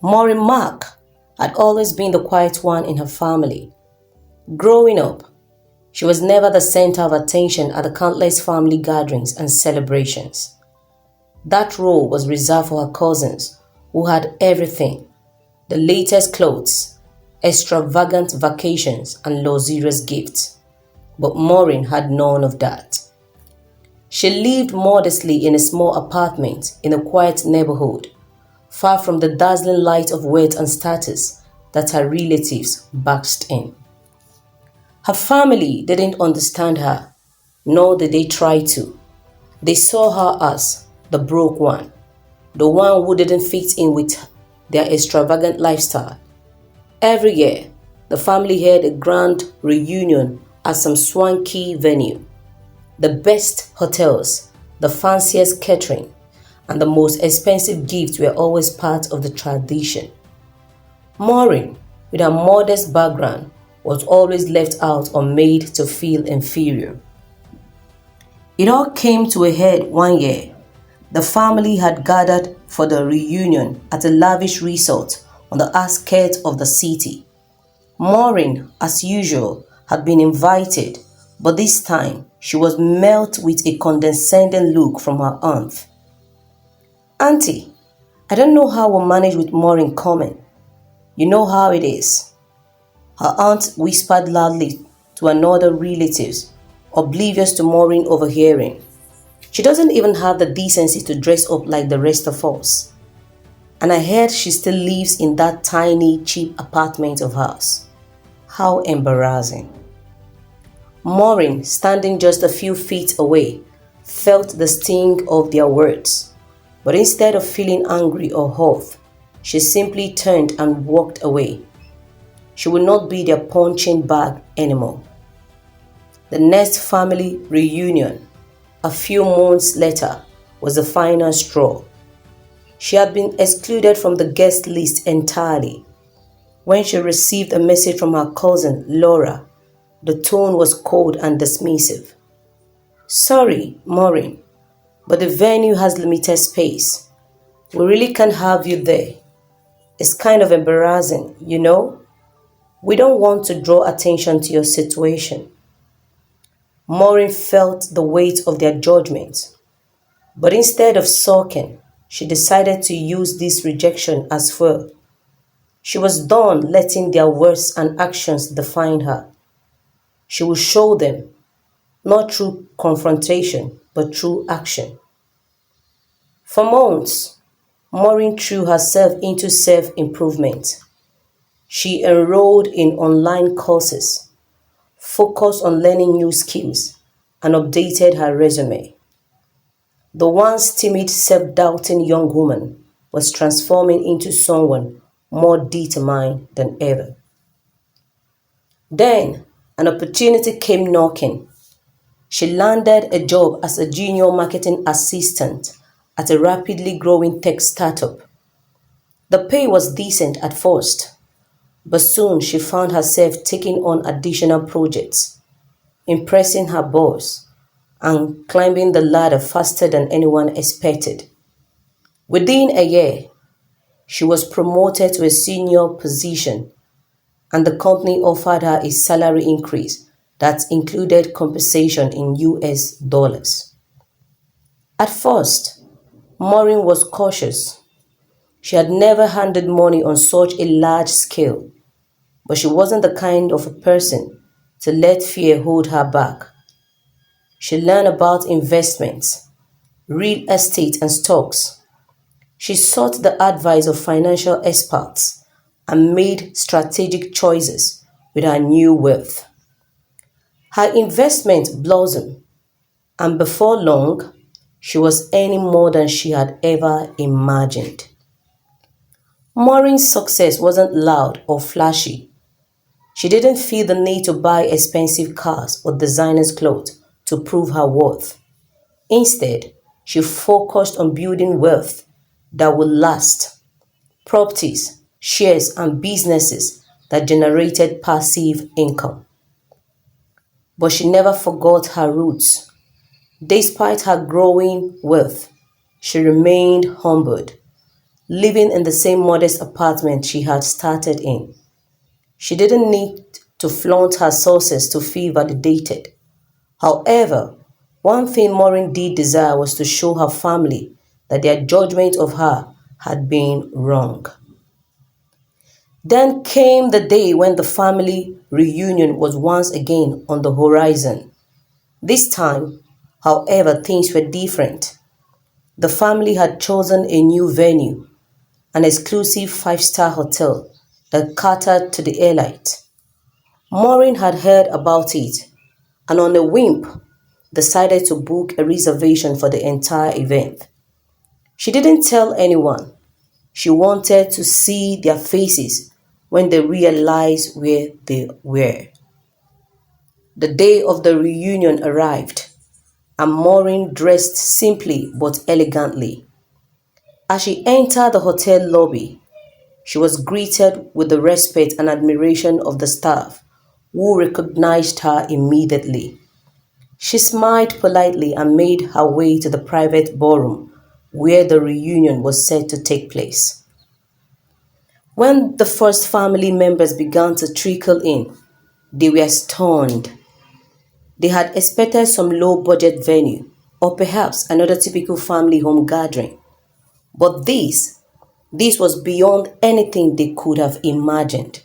Maureen Mark had always been the quiet one in her family. Growing up, she was never the center of attention at the countless family gatherings and celebrations. That role was reserved for her cousins, who had everything: the latest clothes, extravagant vacations, and luxurious gifts. But Maureen had none of that. She lived modestly in a small apartment in a quiet neighborhood, far from the dazzling light of wealth and status that her relatives basked in. Her family didn't understand her, nor did they try to. They saw her as the broke one, the one who didn't fit in with their extravagant lifestyle. Every year, the family held a grand reunion at some swanky venue. The best hotels, the fanciest catering, and the most expensive gifts were always part of the tradition. Maureen, with her modest background, was always left out or made to feel inferior. It all came to a head one year. The family had gathered for the reunion at a lavish resort on the outskirts of the city. Maureen, as usual, had been invited, but this time she was met with a condescending look from her aunt. "Auntie, I don't know how we'll manage with Maureen coming. You know how it is," her aunt whispered loudly to another relative, oblivious to Maureen overhearing. "She doesn't even have the decency to dress up like the rest of us. And I heard she still lives in that tiny, cheap apartment of hers. How embarrassing." Maureen, standing just a few feet away, felt the sting of their words. But instead of feeling angry or hurt, she simply turned and walked away. She would not be their punching bag anymore. The next family reunion, a few months later, was the final straw. She had been excluded from the guest list entirely. When she received a message from her cousin, Laura, the tone was cold and dismissive. "Sorry, Maureen, but the venue has limited space. We really can't have you there. It's kind of embarrassing, you know? We don't want to draw attention to your situation." Maureen felt the weight of their judgment, but instead of sulking, she decided to use this rejection as fuel. She was done letting their words and actions define her. She would show them, not through confrontation, but through action. For months, Maureen threw herself into self-improvement. She enrolled in online courses, focused on learning new skills, and updated her resume. The once timid, self-doubting young woman was transforming into someone more determined than ever. Then, an opportunity came knocking. She landed a job as a junior marketing assistant at a rapidly growing tech startup. The pay was decent at first, but soon she found herself taking on additional projects, impressing her boss, and climbing the ladder faster than anyone expected. Within a year, she was promoted to a senior position, and the company offered her a salary increase that included compensation in US dollars. At first, Maureen was cautious. She had never handled money on such a large scale, but she wasn't the kind of a person to let fear hold her back. She learned about investments, real estate, and stocks. She sought the advice of financial experts and made strategic choices with her new wealth. Her investment blossomed, and before long, she was earning more than she had ever imagined. Maureen's success wasn't loud or flashy. She didn't feel the need to buy expensive cars or designer's clothes to prove her worth. Instead, she focused on building wealth that would last: properties, shares, and businesses that generated passive income. But she never forgot her roots. Despite her growing wealth, she remained humbled. living in the same modest apartment she had started in. She didn't need to flaunt her sources to feel validated. However, one thing Maureen did desire was to show her family that their judgment of her had been wrong. Then came the day when the family reunion was once again on the horizon. This time, however, things were different. The family had chosen a new venue, an exclusive five-star hotel that catered to the elite. Maureen had heard about it and on a whim decided to book a reservation for the entire event. She didn't tell anyone. She wanted to see their faces when they realized where they were. The day of the reunion arrived, and Maureen dressed simply but elegantly. As she entered the hotel lobby, she was greeted with the respect and admiration of the staff, who recognized her immediately. She smiled politely and made her way to the private ballroom where the reunion was set to take place. When the first family members began to trickle in, they were stunned. They had expected some low-budget venue or perhaps another typical family home gathering. But this was beyond anything they could have imagined.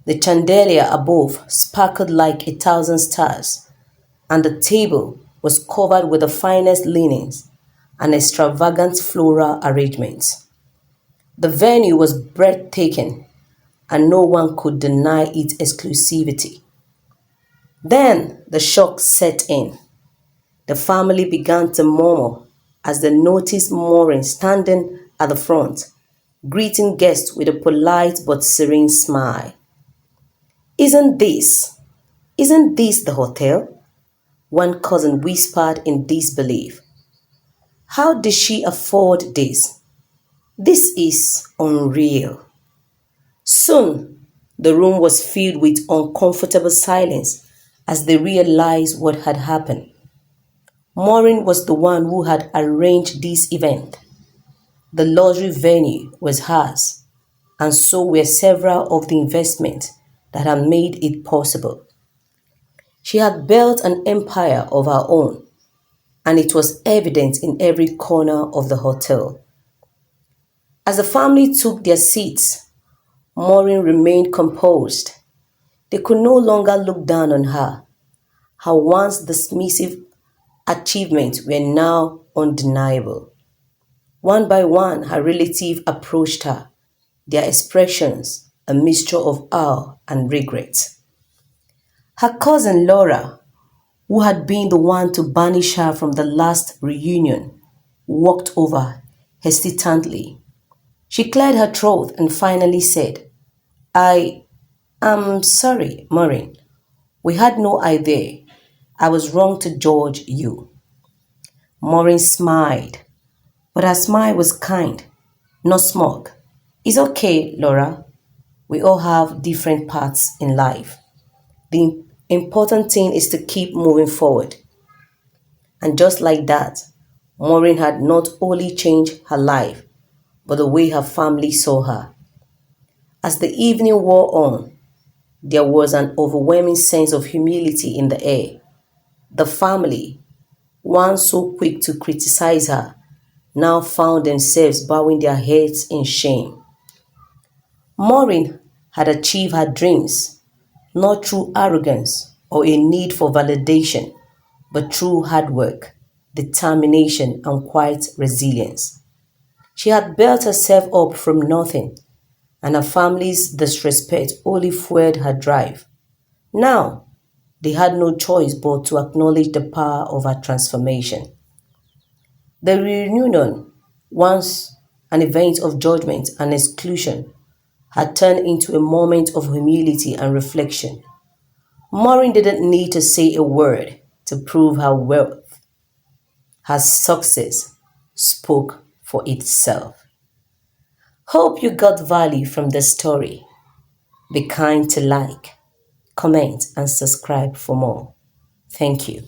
The chandelier above sparkled like 1,000 stars, and the table was covered with the finest linens and extravagant floral arrangements. The venue was breathtaking, and no one could deny its exclusivity. Then the shock set in. The family began to murmur as they noticed Maureen standing at the front, greeting guests with a polite but serene smile. Isn't this, isn't this the hotel? One cousin whispered in disbelief. How did she afford this? This is unreal. Soon, the room was filled with uncomfortable silence as they realized what had happened. Maureen was the one who had arranged this event. The luxury venue was hers, and so were several of the investments that had made it possible. She had built an empire of her own, and it was evident in every corner of the hotel. As the family took their seats, Maureen remained composed. They could no longer look down on her. Her once dismissive achievements were now undeniable. One by one, her relatives approached her, their expressions a mixture of awe and regret. Her cousin Laura, who had been the one to banish her from the last reunion, walked over hesitantly. She cleared her throat and finally said, I am sorry, Maureen. We had no idea. I was wrong to judge you. Maureen smiled, but her smile was kind, not smug. It's okay, Laura. We all have different paths in life. The important thing is to keep moving forward. And just like that, Maureen had not only changed her life, but the way her family saw her. As the evening wore on, there was an overwhelming sense of humility in the air. The family, once so quick to criticize her, now found themselves bowing their heads in shame. Maureen had achieved her dreams, not through arrogance or a need for validation, but through hard work, determination, and quiet resilience. She had built herself up from nothing, and her family's disrespect only fueled her drive. Now, they had no choice but to acknowledge the power of her transformation. The reunion, once an event of judgment and exclusion, had turned into a moment of humility and reflection. Maureen didn't need to say a word to prove her wealth. Her success spoke for itself. Hope you got value from the story. Be kind to like, comment, and subscribe for more. Thank you.